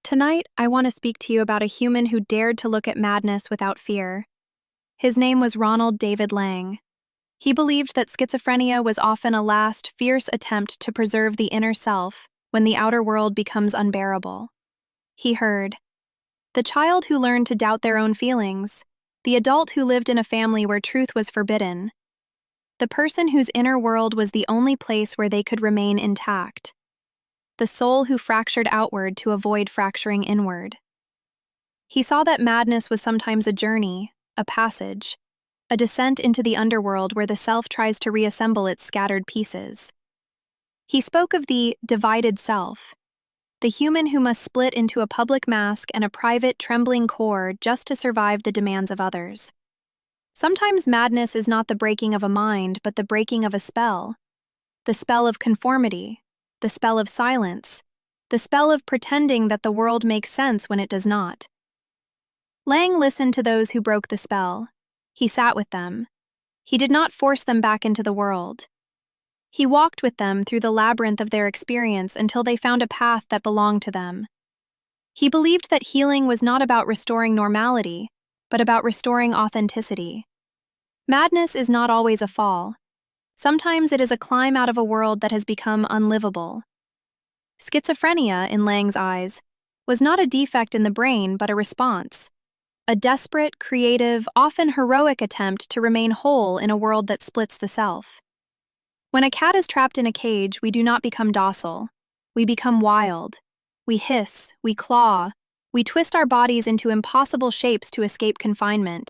Tonight, I want to speak to you about a human who dared to look at madness without fear. His name was Ronald David Laing. He believed that schizophrenia was often a last, fierce attempt to preserve the inner self when the outer world becomes unbearable. He heard, "The child who learned to doubt their own feelings, the adult who lived in a family where truth was forbidden, the person whose inner world was the only place where they could remain intact, the soul who fractured outward to avoid fracturing inward." He saw that madness was sometimes a journey, a passage, a descent into the underworld where the self tries to reassemble its scattered pieces. He spoke of the divided self, the human who must split into a public mask and a private, trembling core just to survive the demands of others. Sometimes madness is not the breaking of a mind, but the breaking of a spell. The spell of conformity, the spell of silence, the spell of pretending that the world makes sense when it does not. Laing listened to those who broke the spell. He sat with them. He did not force them back into the world. He walked with them through the labyrinth of their experience until they found a path that belonged to them. He believed that healing was not about restoring normality, but about restoring authenticity. Madness is not always a fall. Sometimes it is a climb out of a world that has become unlivable. Schizophrenia, in Laing's eyes, was not a defect in the brain but a response. A desperate, creative, often heroic attempt to remain whole in a world that splits the self. When a cat is trapped in a cage, we do not become docile. We become wild. We hiss, we claw, we twist our bodies into impossible shapes to escape confinement.